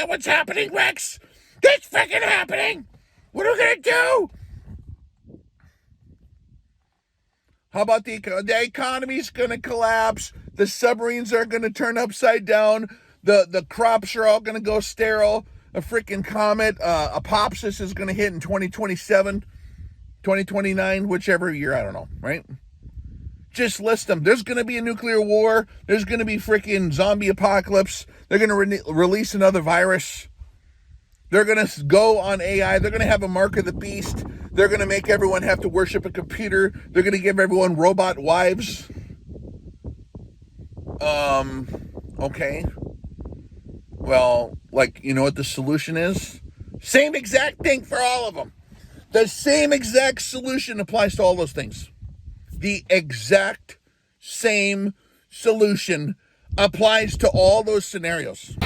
at what's happening, Rex. It's freaking happening. What are we going to do? How about the economy's going to collapse? The submarines are going to turn upside down. The crops are all going to go sterile. A freaking comet, apopsis is going to hit in 2027, 2029, whichever year, I don't know, right? Just list them. There's going to be a nuclear war. There's going to be freaking zombie apocalypse. They're going to release another virus. They're going to go on AI. They're going to have a mark of the beast. They're going to make everyone have to worship a computer. They're going to give everyone robot wives. Okay. Well, like, you know what the solution is? Same exact thing for all of them. The same exact solution applies to all those things. The exact same solution applies to all those scenarios.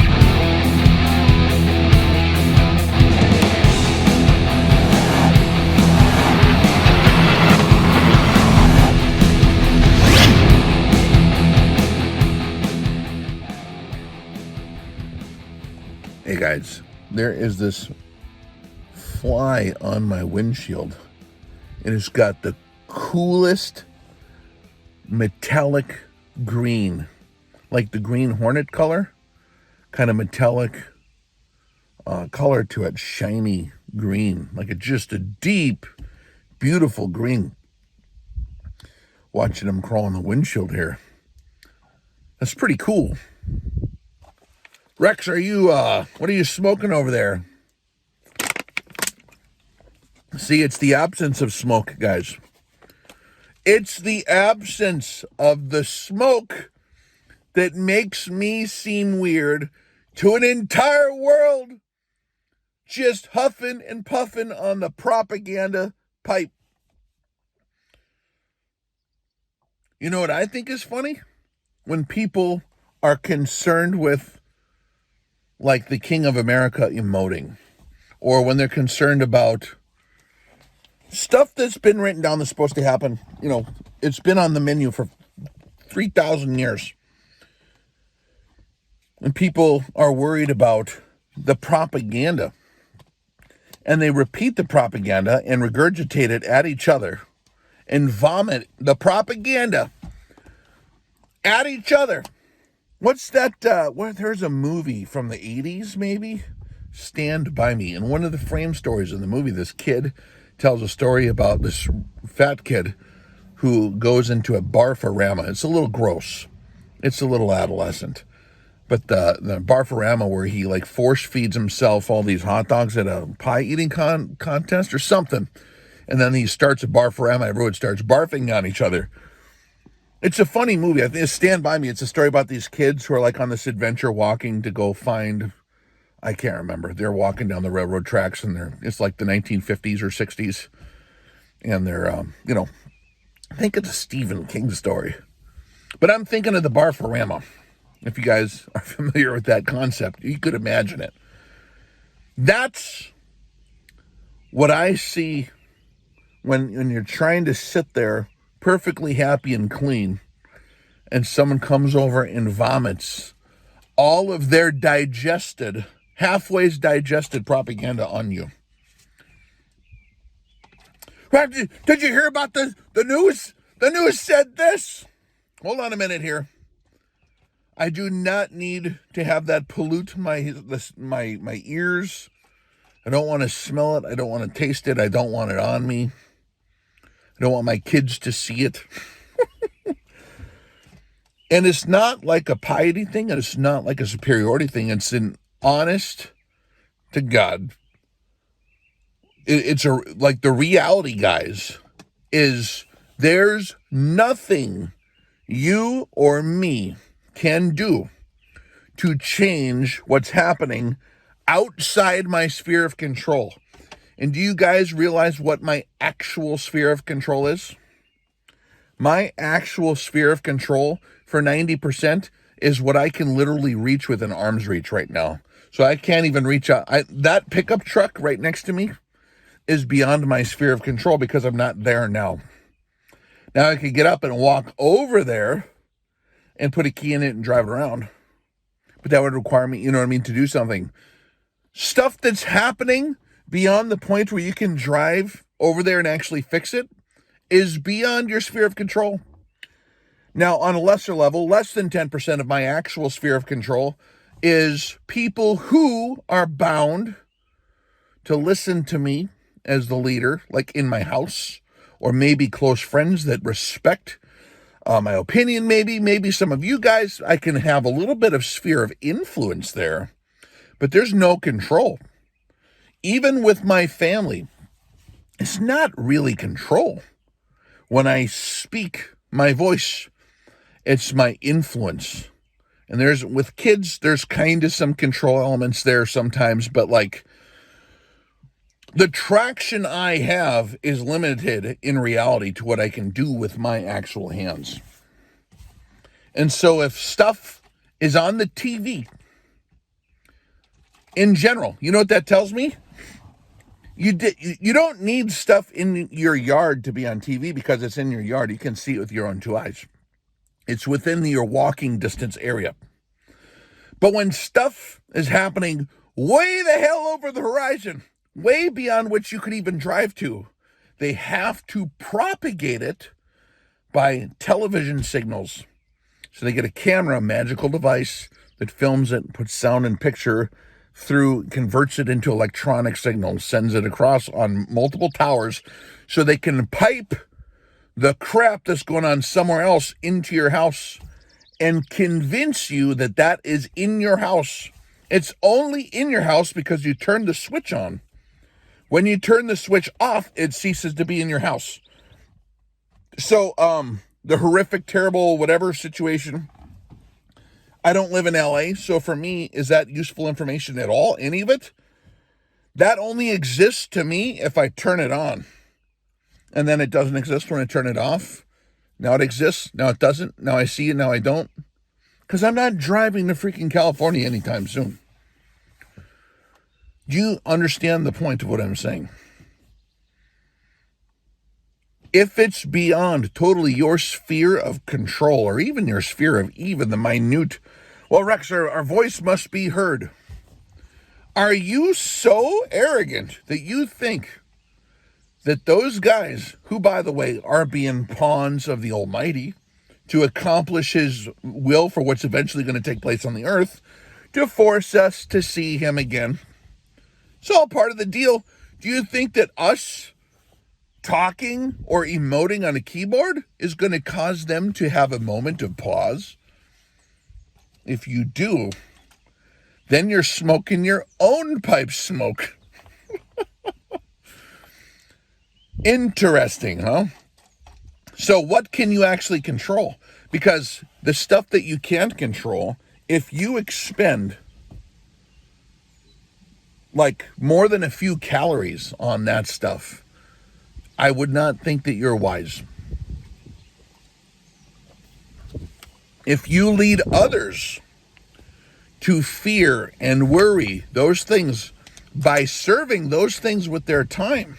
Hey guys, there is this fly on my windshield, and it's got the coolest metallic green, like the Green Hornet color, kind of metallic color to it, shiny green, like it's just a deep, beautiful green. Watching them crawl on the windshield here. That's pretty cool. Rex, what are you smoking over there? See, it's the absence of smoke, guys. It's the absence of the smoke that makes me seem weird to an entire world just huffing and puffing on the propaganda pipe. You know what I think is funny? When people are concerned with, like, the King of America emoting, or when they're concerned about stuff that's been written down that's supposed to happen. You know, it's been on the menu for 3,000 years. And people are worried about the propaganda. And they repeat the propaganda and regurgitate it at each other and vomit the propaganda at each other. What's that? There's a movie from the 80s, maybe? Stand By Me. And one of the frame stories in the movie, this kid tells a story about this fat kid who goes into a barfarama. It's a little gross. It's a little adolescent. But the barfarama where he like force feeds himself all these hot dogs at a pie eating contest or something. And then he starts a barfarama. Everyone starts barfing on each other. It's a funny movie. I think it's Stand By Me. It's a story about these kids who are like on this adventure walking to go find, I can't remember. They're walking down the railroad tracks and it's like the 1950s or 60s. And they're, I think it's a Stephen King story. But I'm thinking of the barfarama. If you guys are familiar with that concept, you could imagine it. That's what I see when you're trying to sit there perfectly happy and clean, and someone comes over and vomits all of their halfway digested propaganda on you. Did you hear about the news? The news said this. Hold on a minute here. I do not need to have that pollute my ears. I don't want to smell it. I don't want to taste it. I don't want it on me. I don't want my kids to see it. And it's not like a piety thing, and it's not like a superiority thing. It's an honest to God. It's like the reality, guys, is there's nothing you or me can do to change what's happening outside my sphere of control. And do you guys realize what my actual sphere of control is? My actual sphere of control for 90% is what I can literally reach with an arm's reach right now. So I can't even reach out. That pickup truck right next to me is beyond my sphere of control because I'm not there now. Now I could get up and walk over there and put a key in it and drive it around. But that would require me, to do something Stuff that's happening beyond the point where you can drive over there and actually fix it is beyond your sphere of control. Now, on a lesser level, less than 10% of my actual sphere of control is people who are bound to listen to me as the leader, like in my house, or maybe close friends that respect my opinion. Maybe some of you guys, I can have a little bit of sphere of influence there, but there's no control. Even with my family, it's not really control. When I speak my voice, it's my influence. And with kids, there's kind of some control elements there sometimes, but like the traction I have is limited in reality to what I can do with my actual hands. And so if stuff is on the TV, in general, you know what that tells me? You don't need stuff in your yard to be on TV because it's in your yard. You can see it with your own two eyes. It's within your walking distance area. But when stuff is happening way the hell over the horizon, way beyond which you could even drive to, they have to propagate it by television signals. So they get a camera, a magical device that films it, puts sound and picture through, converts it into electronic signals, sends it across on multiple towers so they can pipe the crap that's going on somewhere else into your house and convince you that that is in your house. It's only in your house because you turned the switch on. When you turn the switch off, it ceases to be in your house. So, the horrific, terrible, whatever situation, I don't live in LA, so for me, is that useful information at all? Any of it? That only exists to me if I turn it on. And then it doesn't exist when I turn it off. Now it exists, now it doesn't, now I see it, now I don't. Because I'm not driving to freaking California anytime soon. Do you understand the point of what I'm saying? If it's beyond totally your sphere of control, or even your sphere of even the minute, well, Rex, our voice must be heard. Are you so arrogant that you think that those guys, who, by the way, are being pawns of the Almighty to accomplish his will for what's eventually going to take place on the earth, to force us to see him again? It's all part of the deal. Do you think that us talking or emoting on a keyboard is going to cause them to have a moment of pause? If you do, then you're smoking your own pipe smoke. Interesting, huh? So what can you actually control? Because the stuff that you can't control, if you expend like more than a few calories on that stuff, I would not think that you're wise. If you lead others to fear and worry those things by serving those things with their time,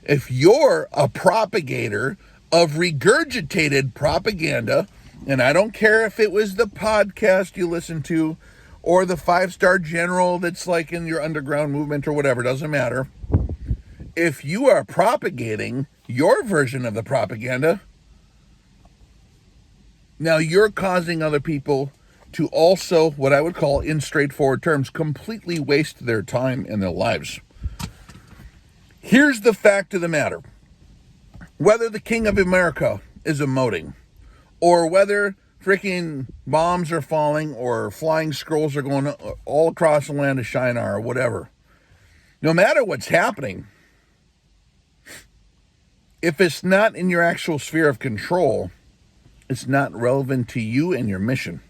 if you're a propagator of regurgitated propaganda, and I don't care if it was the podcast you listen to or the 5-star general that's like in your underground movement or whatever, doesn't matter. If you are propagating your version of the propaganda, now you're causing other people to also, what I would call in straightforward terms, completely waste their time and their lives. Here's the fact of the matter. Whether the King of America is emoting, or whether freaking bombs are falling, or flying scrolls are going all across the land of Shinar, or whatever, no matter what's happening, if it's not in your actual sphere of control, it's not relevant to you and your mission.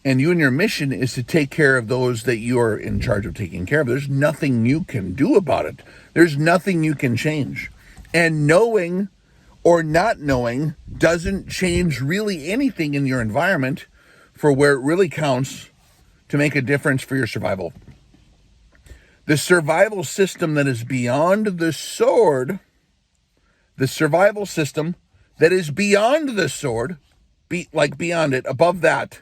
And you and your mission is to take care of those that you are in charge of taking care of. There's nothing you can do about it. There's nothing you can change. And knowing or not knowing doesn't change really anything in your environment for where it really counts to make a difference for your survival. The survival system that is beyond the sword, the survival system that is beyond the sword, beyond it, above that,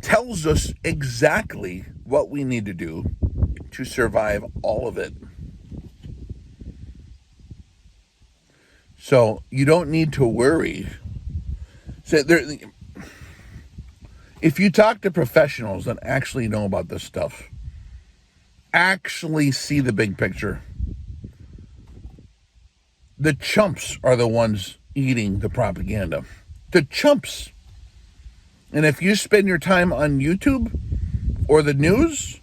tells us exactly what we need to do to survive all of it. So you don't need to worry. So if you talk to professionals that actually know about this stuff, actually see the big picture, the chumps are the ones eating the propaganda. The chumps. And if you spend your time on YouTube or the news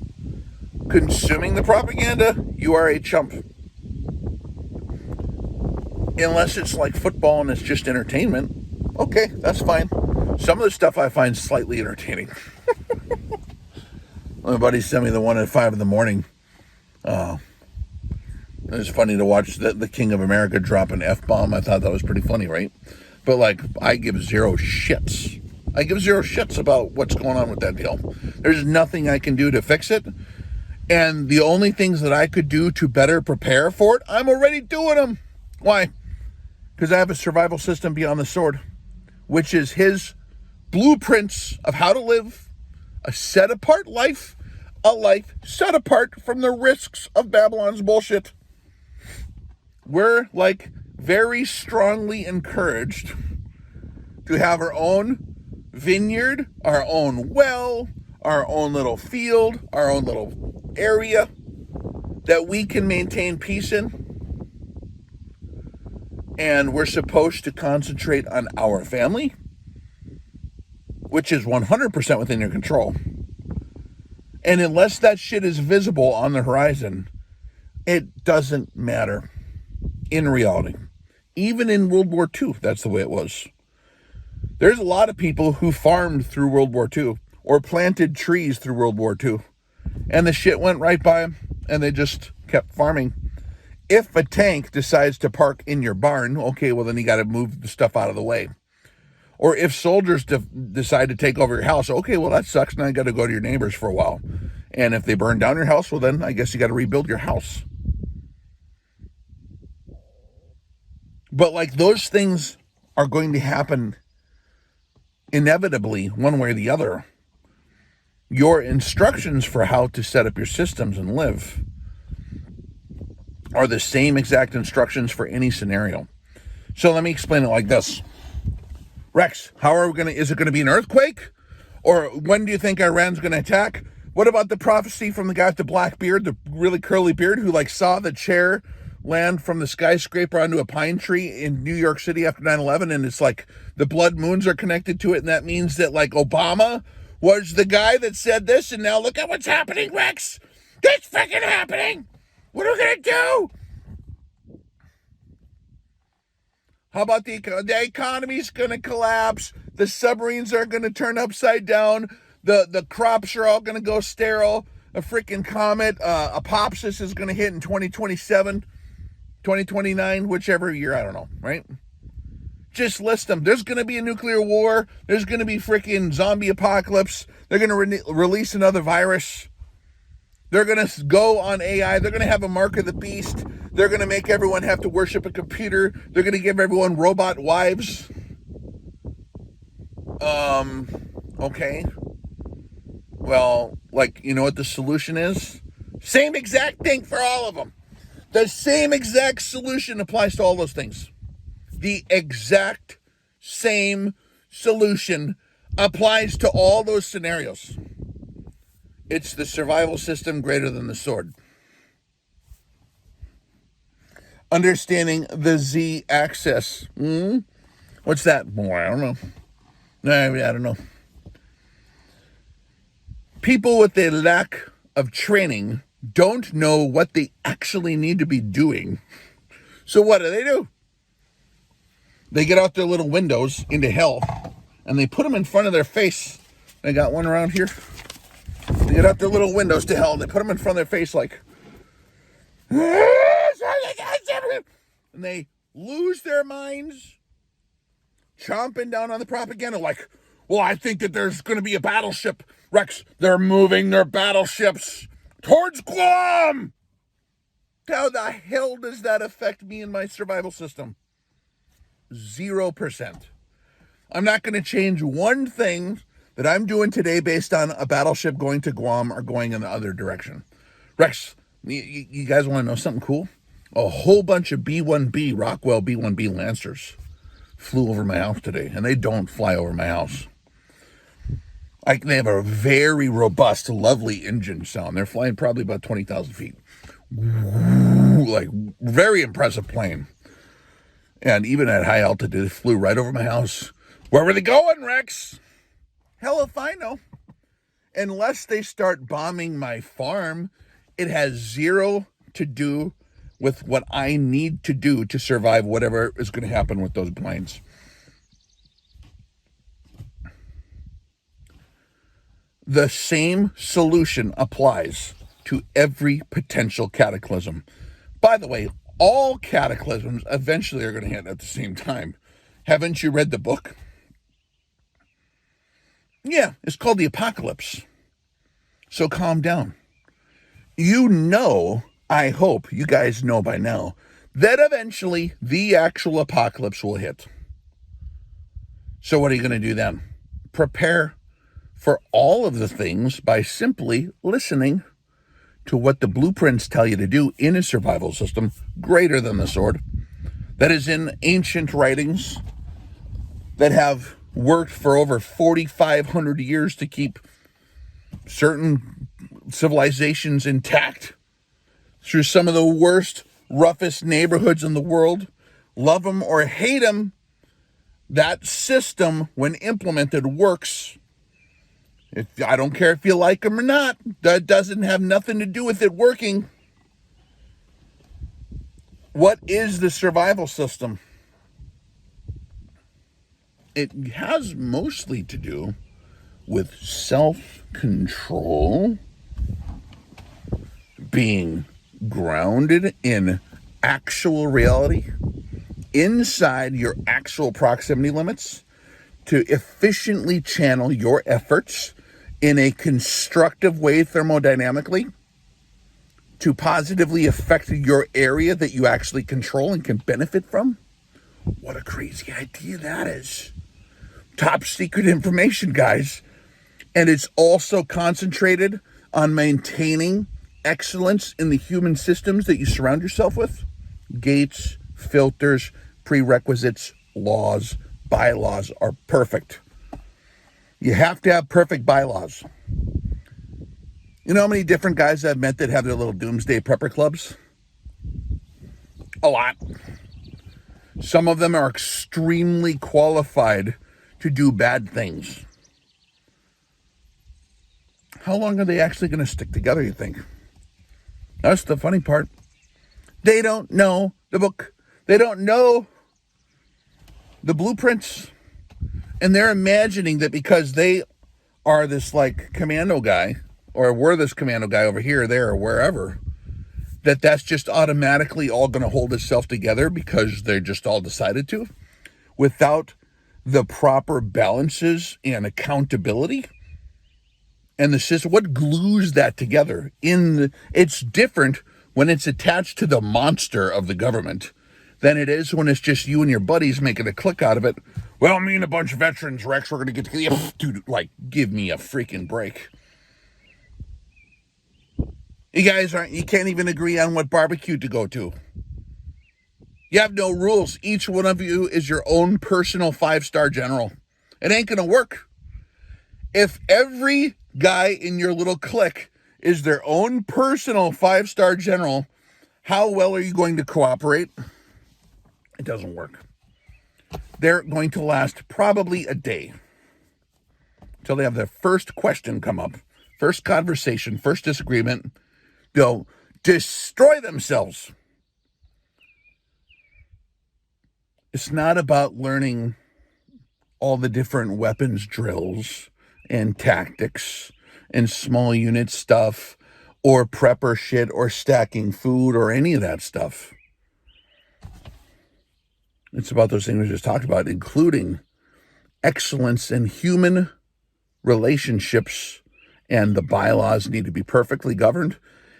consuming the propaganda, you are a chump. Unless it's like football and it's just entertainment. Okay, that's fine. Some of the stuff I find slightly entertaining. My buddy sent me the one at 5 in the morning. It was funny to watch the King of America drop an F-bomb. I thought that was pretty funny, right? But like, I give zero shits. I give zero shits about what's going on with that deal. There's nothing I can do to fix it. And the only things that I could do to better prepare for it, I'm already doing them. Why? Because I have a survival system beyond the sword, which is his blueprints of how to live a set-apart life, a life set apart from the risks of Babylon's bullshit. We're like very strongly encouraged to have our own vineyard, our own well, our own little field, our own little area that we can maintain peace in. And we're supposed to concentrate on our family, which is 100% within your control. And unless that shit is visible on the horizon, it doesn't matter in reality. Even in World War II, that's the way it was. There's a lot of people who farmed through World War II or planted trees through World War II. And the shit went right by them and they just kept farming. If a tank decides to park in your barn, okay, well then you got to move the stuff out of the way. Or if soldiers decide to take over your house, okay, well that sucks. Now you got to go to your neighbors for a while. And if they burn down your house, well then I guess you got to rebuild your house. But like those things are going to happen inevitably one way or the other. Your instructions for how to set up your systems and live are the same exact instructions for any scenario. So let me explain it like this. Rex, is it going to be an earthquake? Or when do you think Iran's going to attack? What about the prophecy from the guy with the black beard, the really curly beard, who like saw the chair land from the skyscraper onto a pine tree in New York City after 9/11, and it's like the blood moons are connected to it, and that means that like Obama was the guy that said this, and now look at what's happening, Rex. It's freaking happening. What are we going to do? How about the economy's going to collapse? The submarines are going to turn upside down. The crops are all going to go sterile. A freaking comet, apopsis is going to hit in 2027, 2029, whichever year, I don't know, right? Just list them. There's going to be a nuclear war. There's going to be freaking zombie apocalypse. They're going to release another virus. They're going to go on AI. They're going to have a mark of the beast. They're going to make everyone have to worship a computer. They're going to give everyone robot wives. Okay. Well, like, you know what the solution is? Same exact thing for all of them. The same exact solution applies to all those things. The exact same solution applies to all those scenarios. It's the survival system greater than the sword. Understanding the Z-axis. What's that? Boy, I don't know. I don't know. People with a lack of training don't know what they actually need to be doing. So what do? They get out their little windows into hell and they put them in front of their face. I got one around here. They get out their little windows to hell and they put them in front of their face like, and they lose their minds, chomping down on the propaganda like, well, I think that there's going to be a battleship. Rex, they're moving their battleships towards Guam. How the hell does that affect me and my survival system? 0%. I'm not going to change one thing that I'm doing today based on a battleship going to Guam or going in the other direction. Rex, you guys want to know something cool? A whole bunch of B-1B, Rockwell B-1B Lancers flew over my house today, and they don't fly over my house. They have a very robust, lovely engine sound. They're flying probably about 20,000 feet. Like, very impressive plane. And even at high altitude, it flew right over my house. Where were they going, Rex? Hell if I know. Unless they start bombing my farm, it has zero to do with what I need to do to survive whatever is going to happen with those planes. The same solution applies to every potential cataclysm. By the way, all cataclysms eventually are going to hit at the same time. Haven't you read the book? Yeah, it's called The Apocalypse. So calm down. You know, I hope you guys know by now, that eventually the actual apocalypse will hit. So what are you going to do then? Prepare for all of the things by simply listening to what the blueprints tell you to do in a survival system greater than the sword, that is in ancient writings that have worked for over 4,500 years to keep certain civilizations intact through some of the worst, roughest neighborhoods in the world. Love them or hate them, that system, when implemented, works. I don't care if you like them or not. That doesn't have nothing to do with it working. What is the survival system? It has mostly to do with self-control, being grounded in actual reality, inside your actual proximity limits, to efficiently channel your efforts in a constructive way thermodynamically, to positively affect your area that you actually control and can benefit from. What a crazy idea that is. Top secret information, guys. And it's also concentrated on maintaining excellence in the human systems that you surround yourself with. Gates, filters, prerequisites, laws, bylaws are perfect. You have to have perfect bylaws. You know how many different guys I've met that have their little doomsday prepper clubs? A lot. Some of them are extremely qualified to do bad things. How long are they actually going to stick together, you think? That's the funny part. They don't know the book. They don't know the blueprints. And they're imagining that because they are this like commando guy, or were this commando guy over here, there, or wherever, that that's just automatically all going to hold itself together because they're just all decided to, without the proper balances and accountability. And the system, what glues that together? It's different when it's attached to the monster of the government than it is when it's just you and your buddies making a click out of it. Well, me and a bunch of veterans, Rex, we're going to get together. Dude, like, give me a freaking break. You guys you can't even agree on what barbecue to go to. You have no rules. Each one of you is your own personal 5-star general. It ain't going to work. If every guy in your little clique is their own personal 5-star general, how well are you going to cooperate? It doesn't work. They're going to last probably a day until they have their first question come up, first conversation, first disagreement. They'll destroy themselves. It's not about learning all the different weapons drills and tactics and small unit stuff or prepper shit or stacking food or any of that stuff. It's about those things we just talked about, including excellence in human relationships, and the bylaws need to be perfectly governed,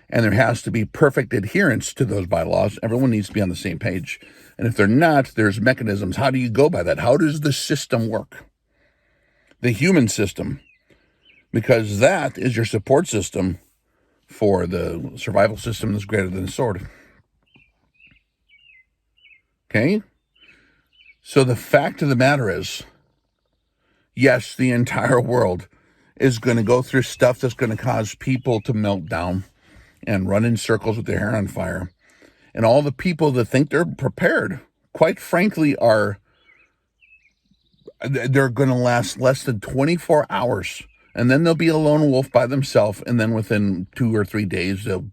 and there has to be perfect adherence to those bylaws. Everyone needs to be on the same page. And if they're not, there's mechanisms. How do you go by that? How does the system work? The human system because that is your support system for the survival system that's greater than the sword. Okay? So the fact of the matter is, yes, the entire world is going to go through stuff that's going to cause people to melt down and run in circles with their hair on fire. And all the people that think they're prepared, quite frankly, they're going to last less than 24 hours. And then they'll be a lone wolf by themselves. And then within 2 or 3 days, it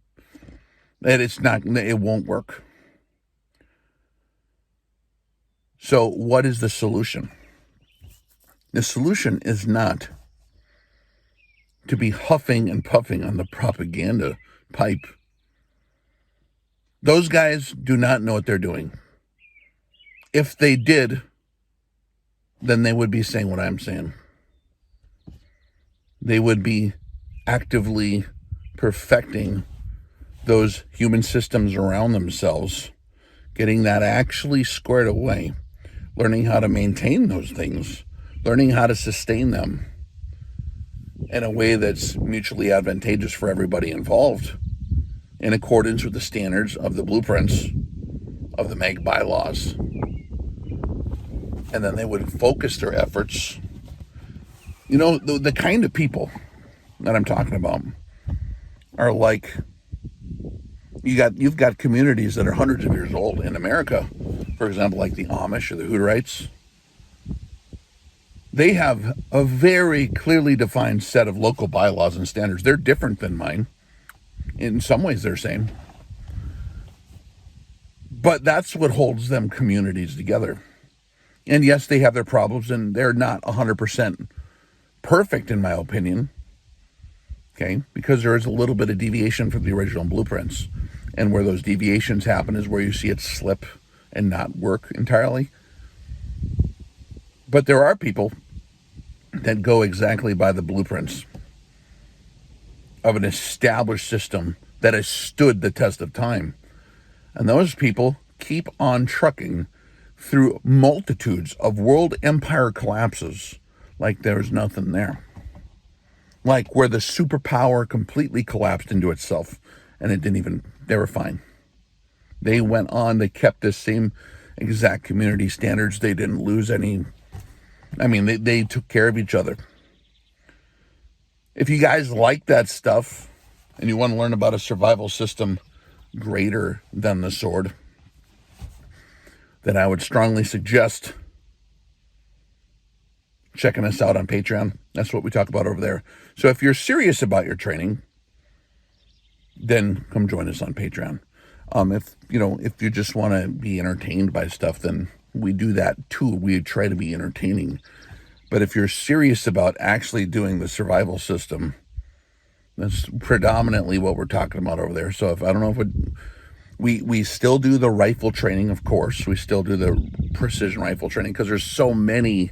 won't work. So what is the solution? The solution is not to be huffing and puffing on the propaganda pipe. Those guys do not know what they're doing. If they did, then they would be saying what I'm saying. They would be actively perfecting those human systems around themselves, getting that actually squared away, learning how to maintain those things, learning how to sustain them in a way that's mutually advantageous for everybody involved, in accordance with the standards of the blueprints of the MAG bylaws. And then they would focus their efforts. You know, the kind of people that I'm talking about are like, you've got communities that are hundreds of years old in America, for example, like the Amish or the Hutterites. They have a very clearly defined set of local bylaws and standards. They're different than mine. In some ways, they're the same. But that's what holds them communities together. And yes, they have their problems, and they're not 100% perfect, in my opinion. Okay? Because there is a little bit of deviation from the original blueprints. And where those deviations happen is where you see it slip and not work entirely. But there are people that go exactly by the blueprints of an established system that has stood the test of time. And those people keep on trucking through multitudes of world empire collapses like there's nothing there. Like where the superpower completely collapsed into itself and they were fine. They went on, they kept the same exact community standards. They didn't lose any. I mean, they took care of each other. If you guys like that stuff and you want to learn about a survival system greater than the sword, then I would strongly suggest checking us out on Patreon. That's what we talk about over there. So if you're serious about your training, then come join us on Patreon. If you just want to be entertained by stuff, then we do that too. We try to be entertaining. But if you're serious about actually doing the survival system, that's predominantly what we're talking about over there. So we still do the rifle training, of course. We still do the precision rifle training because there's so many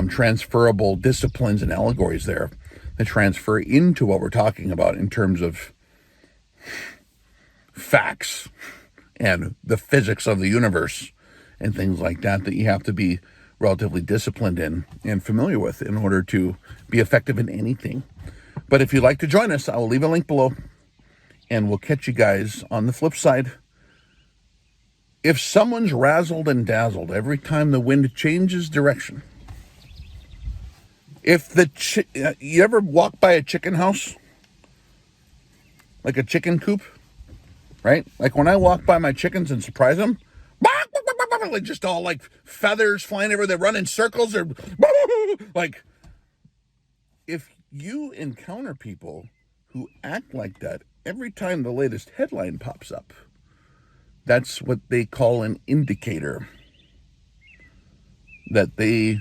transferable disciplines and allegories there that transfer into what we're talking about in terms of facts and the physics of the universe and things like that you have to be relatively disciplined in and familiar with in order to be effective in anything. But if you'd like to join us, I will leave a link below, and we'll catch you guys on the flip side. If someone's razzled and dazzled every time the wind changes direction, if you ever walk by a chicken house, like a chicken coop, right? Like when I walk by my chickens and surprise them, like just all like feathers flying everywhere, they run in circles, or like, if you encounter people who act like that every time the latest headline pops up, that's what they call an indicator that they're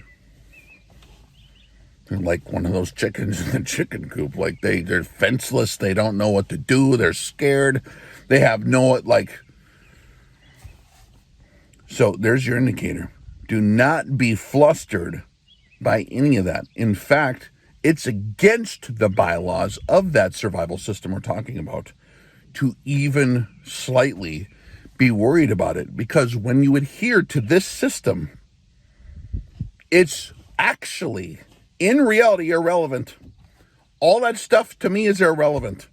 like one of those chickens in the chicken coop. Like they're fenceless. They don't know what to do. They're scared. They have so there's your indicator. Do not be flustered by any of that. In fact, it's against the bylaws of that survival system we're talking about to even slightly be worried about it, because when you adhere to this system, it's actually, in reality, irrelevant. All that stuff to me is irrelevant.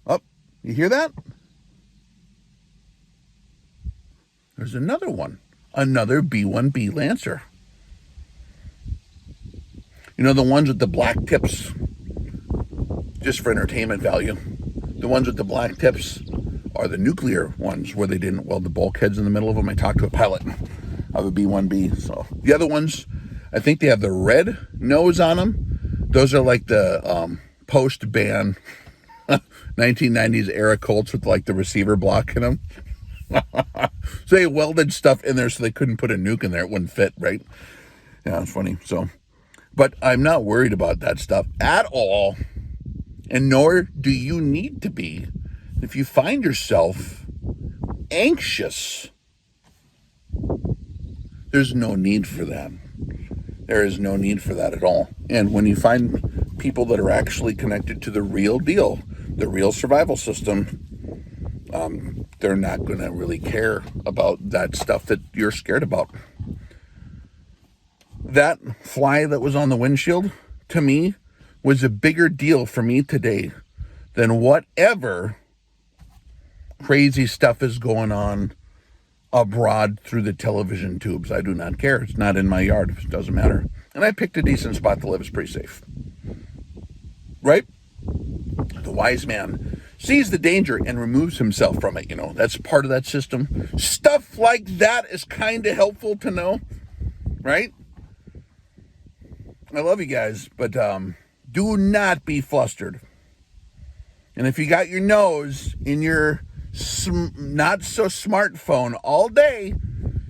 Oh, you hear that? There's another one. Another B1B Lancer. You know, the ones with the black tips, just for entertainment value, the ones with the black tips are the nuclear ones where they didn't weld the bulkheads in the middle of them. I talked to a pilot of a B1B. So the other ones, I think they have the red nose on them. Those are like the post-ban 1990s era Colts with like the receiver block in them. So they welded stuff in there so they couldn't put a nuke in there. It wouldn't fit, right? Yeah, it's funny. So, but I'm not worried about that stuff at all. And nor do you need to be. If you find yourself anxious, there's no need for that. There is no need for that at all. And when you find people that are actually connected to the real deal, the real survival system, they're not going to really care about that stuff that you're scared about. That fly that was on the windshield, to me, was a bigger deal for me today than whatever crazy stuff is going on abroad through the television tubes. I do not care. It's not in my yard. It doesn't matter. And I picked a decent spot to live. It's pretty safe. Right? The wise man sees the danger and removes himself from it. You know, that's part of that system. Stuff like that is kind of helpful to know. Right? I love you guys, but do not be flustered. And if you got your nose in your not so smartphone all day,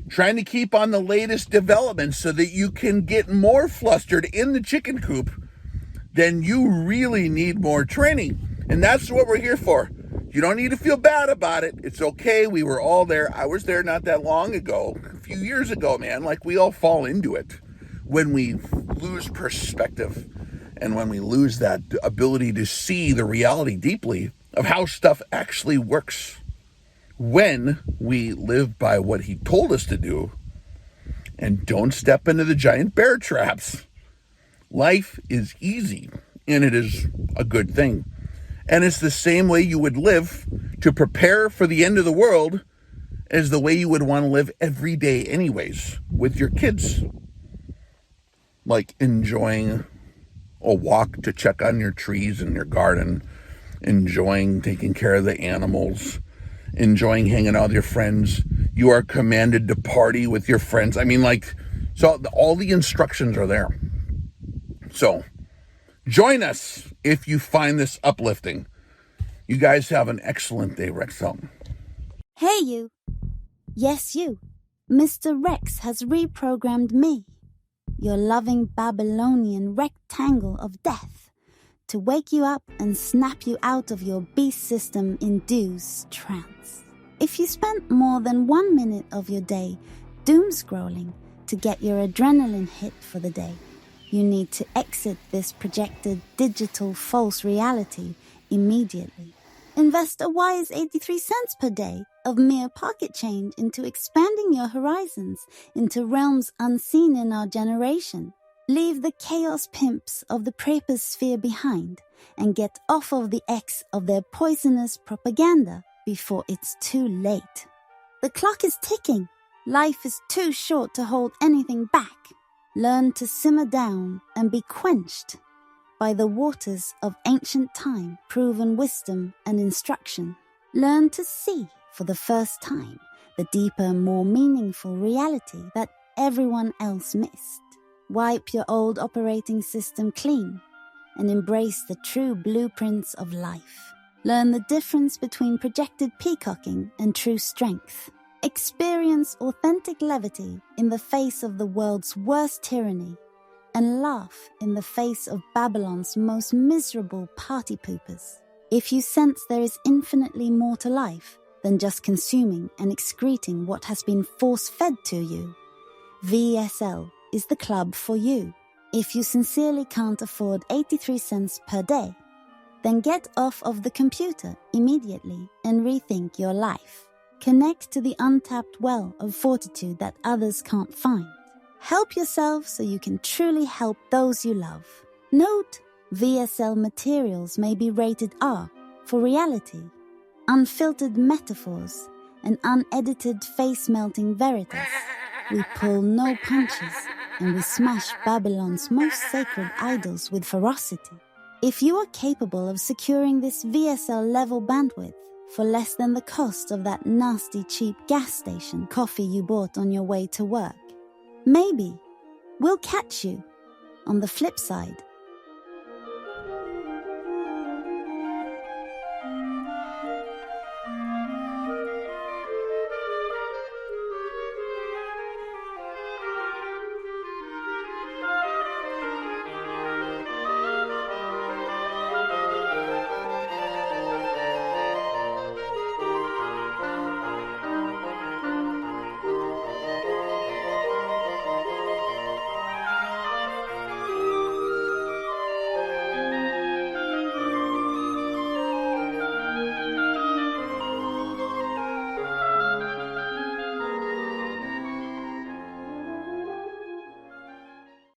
trying to keep on the latest developments so that you can get more flustered in the chicken coop, then you really need more training. And that's what we're here for. You don't need to feel bad about it. It's okay. We were all there. I was there not that long ago, a few years ago, man. Like, we all fall into it when we lose perspective and when we lose that ability to see the reality deeply of how stuff actually works. When we live by what he told us to do and don't step into the giant bear traps, life is easy, and it is a good thing. And it's the same way you would live to prepare for the end of the world as the way you would want to live every day anyways with your kids. Like enjoying a walk to check on your trees in your garden, enjoying taking care of the animals, enjoying hanging out with your friends. You are commanded to party with your friends. I mean, like, so all the instructions are there. So join us if you find this uplifting. You guys have an excellent day, Rex. Hey, you. Yes, you. Mr. Rex has reprogrammed me, your loving Babylonian rectangle of death, to wake you up and snap you out of your beast system-induced trance. If you spent more than 1 minute of your day doom scrolling to get your adrenaline hit for the day, you need to exit this projected digital false reality immediately. Invest a wise 83 cents per day of mere pocket change into expanding your horizons into realms unseen in our generation. Leave the chaos pimps of the praposphere behind and get off of the X of their poisonous propaganda before it's too late. The clock is ticking. Life is too short to hold anything back. Learn to simmer down and be quenched by the waters of ancient time, proven wisdom and instruction. Learn to see for the first time the deeper, more meaningful reality that everyone else missed. Wipe your old operating system clean and embrace the true blueprints of life. Learn the difference between projected peacocking and true strength. Experience authentic levity in the face of the world's worst tyranny and laugh in the face of Babylon's most miserable party poopers. If you sense there is infinitely more to life than just consuming and excreting what has been force-fed to you, VSL is the club for you. If you sincerely can't afford 83 cents per day, then get off of the computer immediately and rethink your life. Connect to the untapped well of fortitude that others can't find. Help yourself so you can truly help those you love. Note, VSL materials may be rated R for reality, unfiltered metaphors, and unedited face-melting veritas. We pull no punches, and we smash Babylon's most sacred idols with ferocity. If you are capable of securing this VSL level bandwidth for less than the cost of that nasty cheap gas station coffee you bought on your way to work, maybe we'll catch you on the flip side.